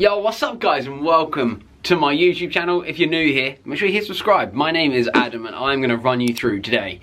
Yo, what's up guys, and welcome to my YouTube channel. If you're new here, make sure you hit subscribe. My name is Adam and I'm going to run you through today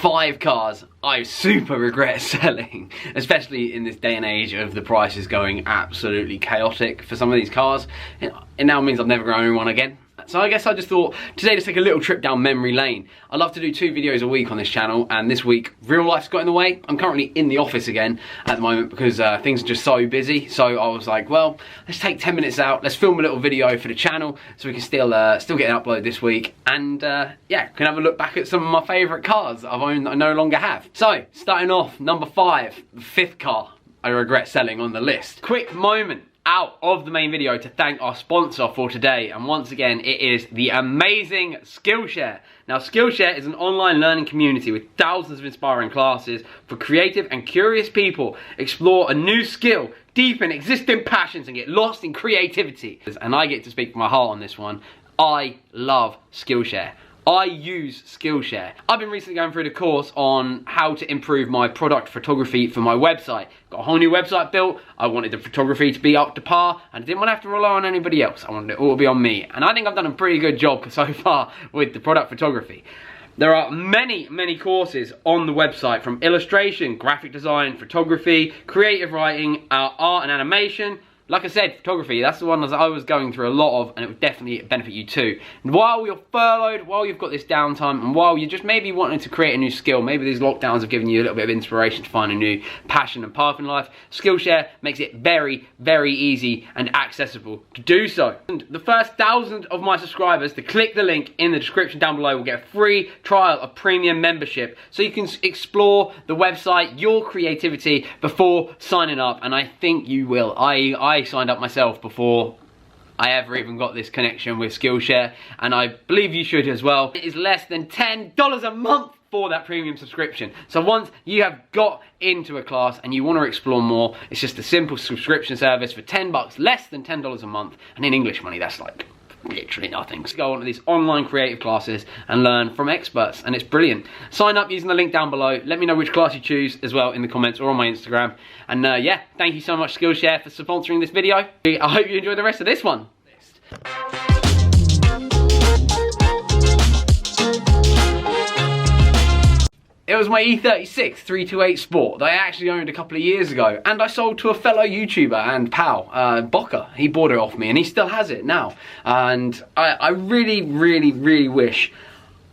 5 cars I super regret selling, especially in this day and age of the prices going absolutely chaotic for some of these cars. It now means I'm never going to own one again. So I guess I just thought today to take a little trip down memory lane. I love to do 2 videos a week on this channel, and this week real life's got in the way. I'm currently in the office again at the moment because things are just so busy. So I was like, well, let's take 10 minutes out, let's film a little video for the channel so we can still get an upload this week, and yeah, can have a look back at some of my favourite cars that I've owned that I no longer have. So starting off, number 5, the 5th car I regret selling on the list. Quick moment out of the main video to thank our sponsor for today, and once again it is the amazing Skillshare. Now Skillshare is an online learning community with thousands of inspiring classes for creative and curious people. Explore a new skill, deepen existing passions and get lost in creativity. And I get to speak from my heart on this one. I love Skillshare. I use Skillshare. I've been recently going through the course on how to improve my product photography for my website. Got a whole new website built. I wanted the photography to be up to par, and I didn't want to have to rely on anybody else. I wanted it all to be on me. And I think I've done a pretty good job so far with the product photography. There are many courses on the website, from illustration, graphic design, photography, creative writing, art and animation. Like I said, photography, that's the one that I was going through a lot of, and it would definitely benefit you too. And while you're furloughed, while you've got this downtime, and while you're just maybe wanting to create a new skill, maybe these lockdowns have given you a little bit of inspiration to find a new passion and path in life, Skillshare makes it very easy and accessible to do so. And the first 1,000 of my subscribers to click the link in the description down below will get a free trial of premium membership, so you can explore the website, your creativity before signing up, and I think you will. I signed up myself before I ever even got this connection with Skillshare, and I believe you should as well. It is less than $10 a month for that premium subscription. So once you have got into a class and you want to explore more, it's just a simple subscription service for 10 bucks, less than $10 a month, and in English money that's like literally nothing. So go on to these online creative classes and learn from experts, and it's brilliant. Sign up using the link down below. Let me know which class you choose as well in the comments or on my Instagram. And yeah, thank you so much Skillshare for sponsoring this video. I hope you enjoy the rest of this one. It was my E36 328 Sport that I actually owned a couple of years ago, and I sold to a fellow YouTuber and pal, Bocker. He bought it off me and he still has it now. And I really wish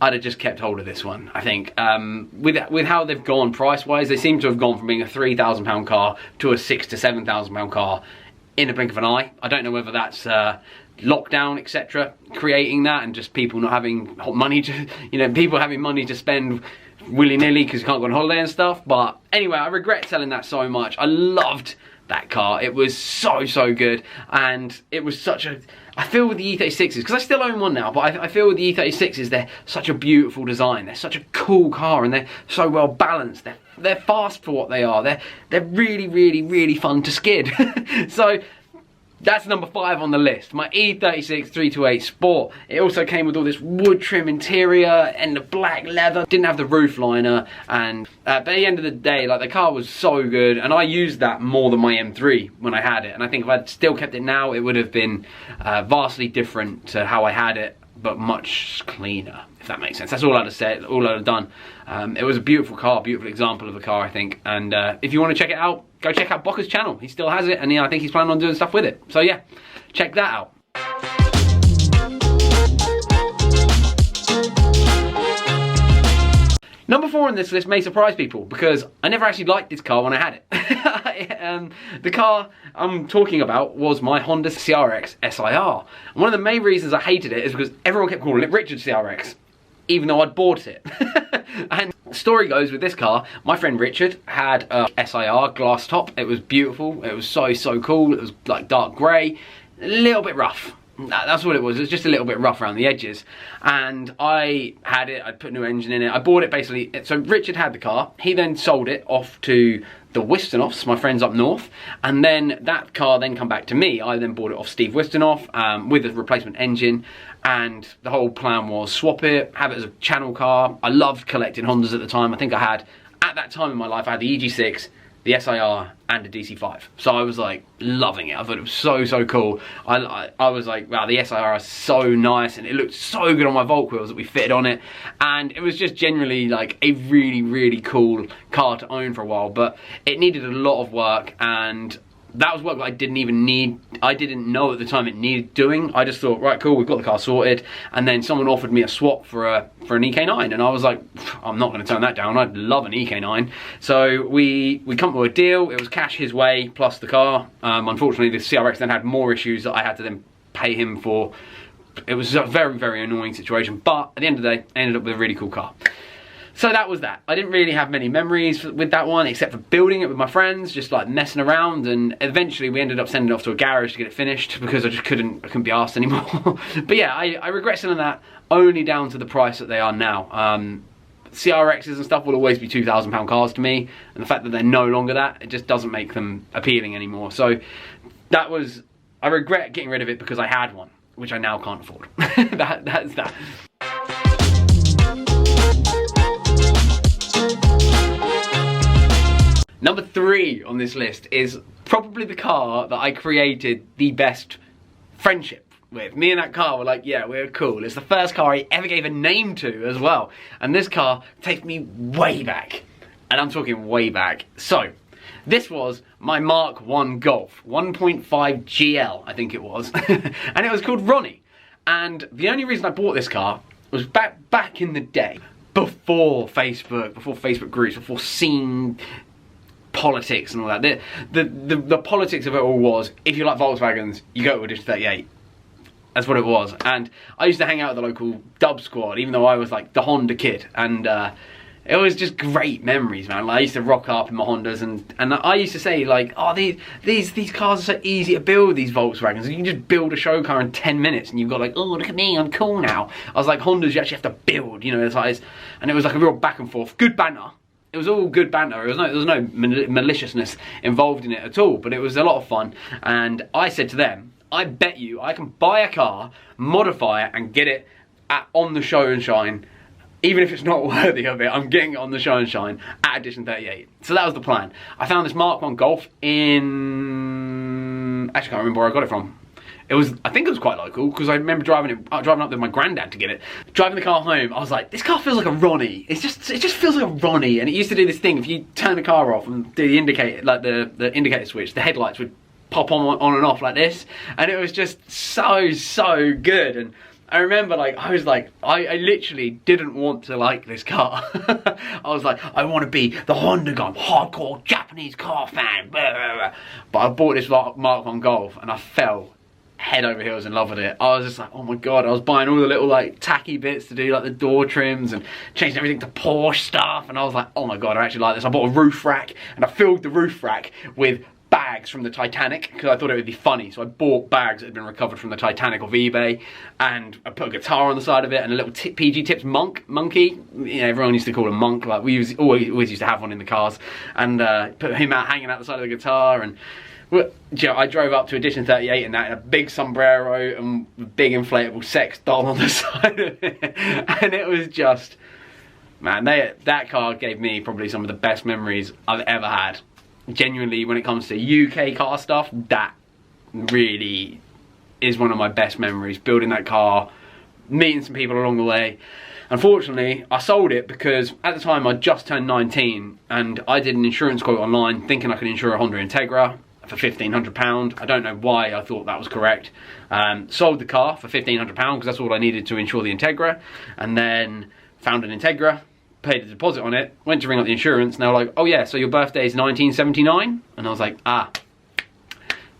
I'd have just kept hold of this one. I think with how they've gone price-wise, they seem to have gone from being a £3,000 car to a £6,000 to £7,000 car in the blink of an eye. I don't know whether that's lockdown, etc., creating that, and just people not having money to, people having money to spend willy-nilly because you can't go on holiday and stuff. But anyway, I regret selling that so much. I loved that car. It was so good, and it was such a, I feel with the E36s, because I still own one now, but I feel with the E36s, they're such a beautiful design, they're such a cool car, and they're so well balanced, they're fast for what they are, they're really fun to skid. So that's number 5 on the list, my E36 328 Sport. It also came with all this wood trim interior and the black leather. Didn't have the roof liner, and but at the end of the day, like, the car was so good, and I used that more than my M3 when I had it. And I think if I'd still kept it now, it would have been vastly different to how I had it, but much cleaner, if that makes sense. That's all I'd have said, all I'd have done. It was a beautiful car, beautiful example of a car, I think. And if you want to check it out, go check out Bocker's channel. He still has it, and I think he's planning on doing stuff with it. So yeah, check that out. Number 4 on this list may surprise people, because I never actually liked this car when I had it. The car I'm talking about was my Honda CRX SIR. And one of the main reasons I hated it is because everyone kept calling it Richard's CRX, even though I'd bought it. And the story goes with this car, my friend Richard had a SIR glass top. It was beautiful, it was so cool. It was like dark grey, a little bit rough. That's what it was just a little bit rough around the edges. And I had it, I'd put a new engine in it. I bought it basically, so Richard had the car, he then sold it off to the Wistonoffs, my friends up north, and then that car then come back to me. I then bought it off Steve Wistonoff with a replacement engine, and the whole plan was swap it, have it as a channel car. I loved collecting Hondas at the time. I think I had, at that time in my life, I had the EG6, the SIR and a DC5. So I was like loving it. I thought it was so cool. I was like, wow, the SIR is so nice, and it looked so good on my Volk wheels that we fitted on it, and it was just generally like a really cool car to own for a while. But it needed a lot of work, and that was work that I didn't even need. I didn't know at the time it needed doing. I just thought, right, cool, we've got the car sorted. And then someone offered me a swap for an EK9, and I was like, I'm not going to turn that down. I'd love an EK9. So we come to a deal. It was cash his way plus the car. Unfortunately, the CRX then had more issues that I had to then pay him for. It was a very annoying situation. But at the end of the day, I ended up with a really cool car. So that was that. I didn't really have many memories with that one, except for building it with my friends, just like messing around, and eventually we ended up sending it off to a garage to get it finished because I just couldn't be arsed anymore. But yeah, I regret selling that only down to the price that they are now. CRXs and stuff will always be £2,000 cars to me, and the fact that they're no longer that, it just doesn't make them appealing anymore. So that was, I regret getting rid of it because I had one, which I now can't afford. That's that. Number 3 on this list is probably the car that I created the best friendship with. Me and that car were like, yeah, we're cool. It's the first car I ever gave a name to as well. And this car takes me way back. And I'm talking way back. So, this was my Mark 1 Golf, 1.5 GL, I think it was. And it was called Ronnie. And the only reason I bought this car was back in the day, before Facebook groups, before scene politics and all that. The politics of it all was, if you like Volkswagens, you go to Edition 38. That's what it was. And I used to hang out with the local dub squad, even though I was like the Honda kid. And it was just great memories, man. Like, I used to rock up in my Hondas, and I used to say like, oh, these cars are so easy to build, these Volkswagens. You can just build a show car in 10 minutes, and you've got like, oh, look at me, I'm cool now. I was like, Hondas, you actually have to build, you know, and it was like a real back and forth, good banter. It was all good banter. There was no maliciousness involved in it at all, but it was a lot of fun. And I said to them, I bet you I can buy a car, modify it, and get it on the show and shine. Even if it's not worthy of it, I'm getting it on the show and shine at Edition 38. So that was the plan. I found this Mark 1 Golf in... Actually, I can't remember where I got it from. I think it was quite local, because I remember driving up with my granddad to get it. Driving the car home, I was like, this car feels like a Ronnie. It just feels like a Ronnie. And it used to do this thing, if you turn the car off and do the indicator, like the indicator switch, the headlights would pop on and off like this. And it was just so good. And I remember, like, I literally didn't want to like this car. I was like, I want to be the Honda guy, I'm hardcore Japanese car fan. Blah, blah, blah. But I bought this Mark 1 Golf, and I fell head over heels in love with it. I was just like, oh my god. I was buying all the little like tacky bits to do like the door trims and changing everything to Porsche stuff, and I was like, oh my god, I actually like this. I bought a roof rack, and I filled the roof rack with bags from the Titanic because I thought it would be funny. So I bought bags that had been recovered from the Titanic off eBay, and I put a guitar on the side of it and a little PG Tips monkey. You know, everyone used to call him Monk. Like, we always used to have one in the cars, and put him out hanging out the side of the guitar. And I drove up to Edition 38 in that, in a big sombrero and a big inflatable sex doll on the side of it. And it was just, man, that car gave me probably some of the best memories I've ever had. Genuinely, when it comes to UK car stuff, that really is one of my best memories. Building that car, meeting some people along the way. Unfortunately, I sold it because at the time I just turned 19, and I did an insurance quote online thinking I could insure a Honda Integra for £1,500. I don't know why I thought that was correct. Sold the car for £1,500 because that's all I needed to insure the Integra, and then found an Integra, paid a deposit on it, went to ring up the insurance, and they were like, oh yeah, so your birthday is 1979? And I was like, ah,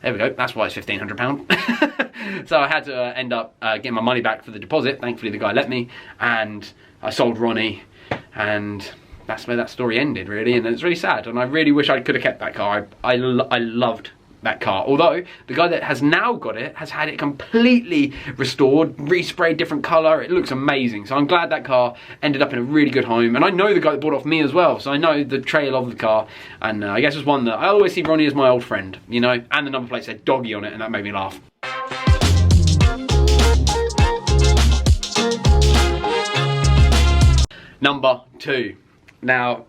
there we go, that's why it's £1,500. So I had to end up getting my money back for the deposit. Thankfully the guy let me, and I sold Ronnie, and that's where that story ended, really. And it's really sad, and I really wish I could have kept that car. I loved that car, although the guy that has now got it has had it completely restored, resprayed different colour. It looks amazing, so I'm glad that car ended up in a really good home. And I know the guy that bought it off me as well, so I know the trail of the car. And I guess it's one that I always see Ronnie as my old friend, you know. And the number plate said doggy on it, and that made me laugh. Number 2. Now,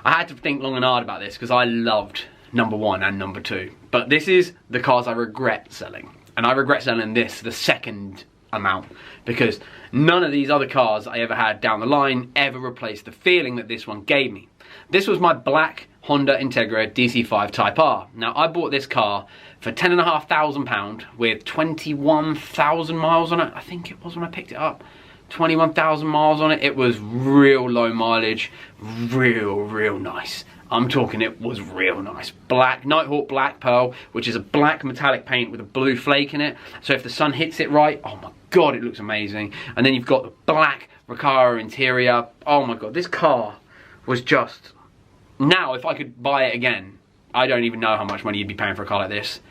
I had to think long and hard about this because I loved number 1 and number 2. But this is the cars I regret selling. And I regret selling this the second amount because none of these other cars I ever had down the line ever replaced the feeling that this one gave me. This was my black Honda Integra DC5 Type R. Now I bought this car for £10,500 with 21,000 miles on it. I think it was when I picked it up. 21,000 miles on it. It was real low mileage, real nice. I'm talking it was real nice. Black, Nighthawk Black Pearl, which is a black metallic paint with a blue flake in it. So if the sun hits it right, oh my God, it looks amazing. And then you've got the black Recaro interior. Oh my God, this car was just... Now, if I could buy it again, I don't even know how much money you'd be paying for a car like this.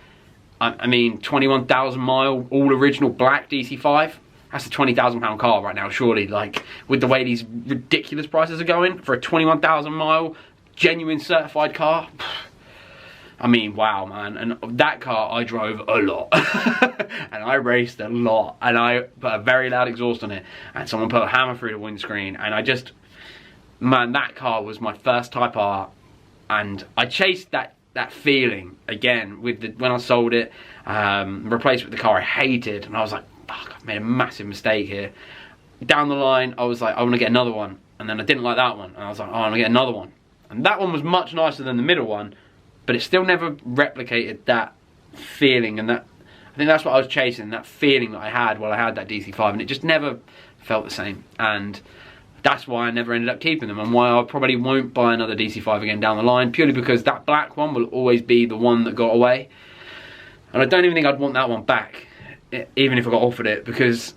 I mean, 21,000 mile, all original black DC5. That's a £20,000 car right now, surely. Like, with the way these ridiculous prices are going for a 21,000 mile, genuine certified car. I mean, wow, man. And that car I drove a lot. And I raced a lot. And I put a very loud exhaust on it. And someone put a hammer through the windscreen. And I just... Man, that car was my first Type R. And I chased that feeling again with when I sold it. Replaced it with the car I hated. And I was like, fuck, I've made a massive mistake here. Down the line, I was like, I want to get another one. And then I didn't like that one. And I was like, oh, I want to get another one. And that one was much nicer than the middle one. But it still never replicated that feeling. And that, I think that's what I was chasing. That feeling that I had while I had that DC5. And it just never felt the same. And that's why I never ended up keeping them. And why I probably won't buy another DC5 again down the line. Purely because that black one will always be the one that got away. And I don't even think I'd want that one back. Even if I got offered it. Because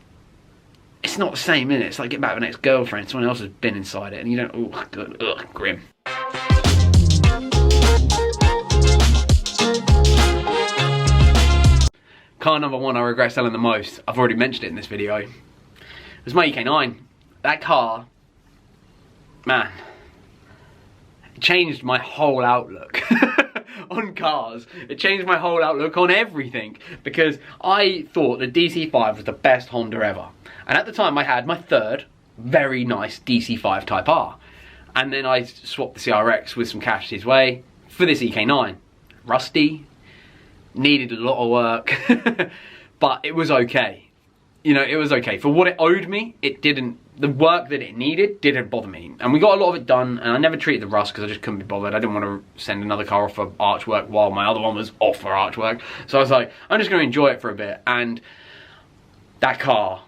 it's not the same, innit? It's like getting back with an ex-girlfriend. Someone else has been inside it. And you don't, oh, good, ugh, grim. Car number 1 I regret selling the most, I've already mentioned it in this video, it was my EK9. That car, man, it changed my whole outlook on cars. It changed my whole outlook on everything because I thought the DC5 was the best Honda ever. And at the time I had my third very nice DC5 Type R. And then I swapped the CRX with some cash his way for this EK9. Rusty, needed a lot of work, but it was okay. You know, it was okay. For what it owed me, it didn't, the work that it needed didn't bother me. And we got a lot of it done, and I never treated the rust because I just couldn't be bothered. I didn't want to send another car off for arch work while my other one was off for arch work. So I was like, I'm just going to enjoy it for a bit. And that car,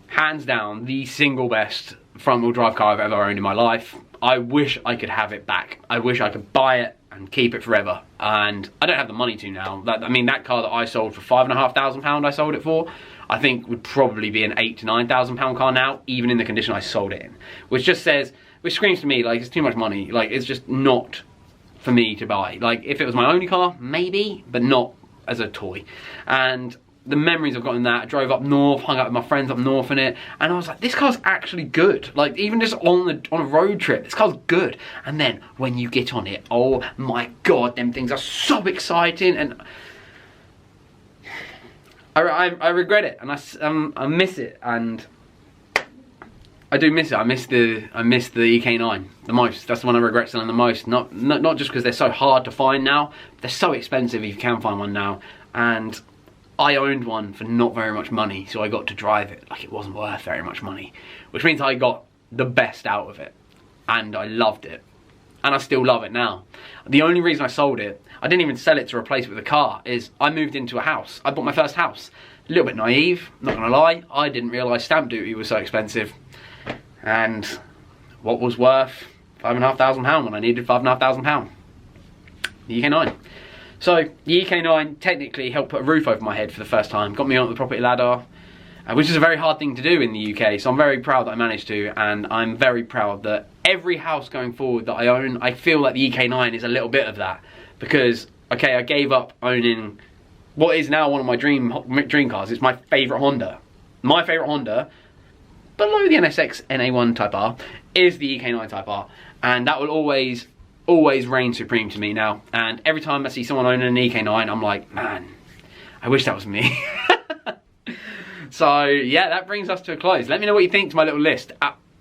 hands down, the single best front-wheel drive car I've ever owned in my life. I wish I could have it back. I wish I could buy it and keep it forever. And I don't have the money to now. I mean, that car that I sold for £5,500 I sold it for, I think would probably be an £8,000 to £9,000 car now, even in the condition I sold it in. Which just says, which screams to me like it's too much money. Like, it's just not for me to buy. Like, if it was my only car, maybe, but not as a toy. And the memories I've got in that, I drove up north, hung out with my friends up north in it, and I was like, this car's actually good. Like, even just on a road trip, this car's good. And then when you get on it, oh my God, them things are so exciting, and I regret it, and I miss it, and I do miss it. I miss the EK9 the most. That's the one I regret selling the most. Not just because they're so hard to find now, they're so expensive if you can find one now, and I owned one for not very much money, so I got to drive it like it wasn't worth very much money, which means I got the best out of it, and I loved it, and I still love it now. The only reason I sold it, I didn't even sell it to replace it with a car, is I moved into a house. I bought my first house. A little bit naive, not gonna lie. I didn't realise stamp duty was so expensive, and what was worth £5,500 when I needed £5,500? The EK9. So the EK9 technically helped put a roof over my head for the first time, got me on the property ladder, which is a very hard thing to do in the UK, so I'm very proud that I managed to, and I'm very proud that every house going forward that I own, I feel like the EK9 is a little bit of that, because, okay, I gave up owning what is now one of my dream cars. It's my favourite Honda. My favourite Honda, below the NSX NA1 Type R, is the EK9 Type R, and that will always reign supreme to me now. And every time I see someone owning an EK9, I'm like, man, I wish that was me. So yeah, that brings us to a close. Let me know what you think to my little list.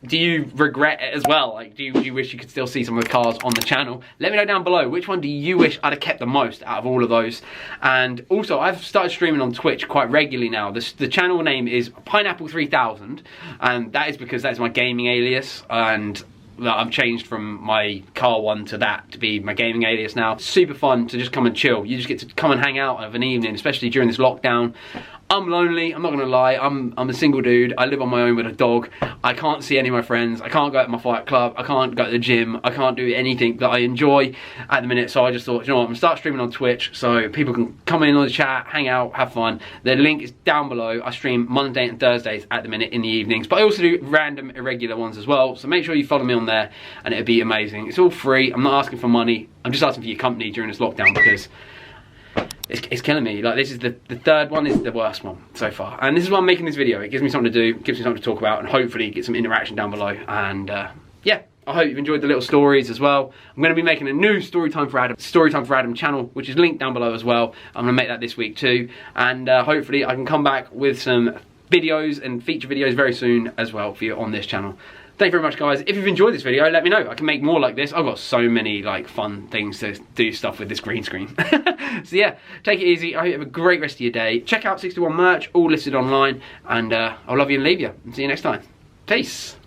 do you regret it as well? Like, do you wish you could still see some of the cars on the channel? Let me know down below, which one do you wish I'd have kept the most out of all of those? And also, I've started streaming on Twitch quite regularly now. The channel name is Pineapple 3000, and that is because that's my gaming alias, and I've changed from my car one to that to be my gaming alias now. Super fun to just come and chill. You just get to come and hang out of an evening, especially during this lockdown. I'm lonely, I'm not gonna lie, I'm a single dude, I live on my own with a dog, I can't see any of my friends, I can't go to my fight club, I can't go to the gym, I can't do anything that I enjoy at the minute, so I just thought, you know what, I'm gonna start streaming on Twitch so people can come in on the chat, hang out, have fun. The link is down below. I stream Monday and Thursdays at the minute in the evenings, but I also do random irregular ones as well, so make sure you follow me on there and it'd be amazing. It's all free, I'm not asking for money, I'm just asking for your company during this lockdown because it's killing me. Like, this is the third one is the worst one so far, and this is why I'm making this video. It gives me something to do, gives me something to talk about, and hopefully get some interaction down below. And yeah, I hope you've enjoyed the little stories as well. I'm going to be making a new Storytime for Adam channel, which is linked down below as well. I'm going to make that this week too, and hopefully I can come back with some videos and feature videos very soon as well for you on this channel. Thank you very much, guys. If you've enjoyed this video, let me know. I can make more like this. I've got so many like fun things to do stuff with this green screen. So yeah, take it easy. I hope you have a great rest of your day. Check out 61 merch, all listed online, and I'll love you and leave you. And see you next time. Peace.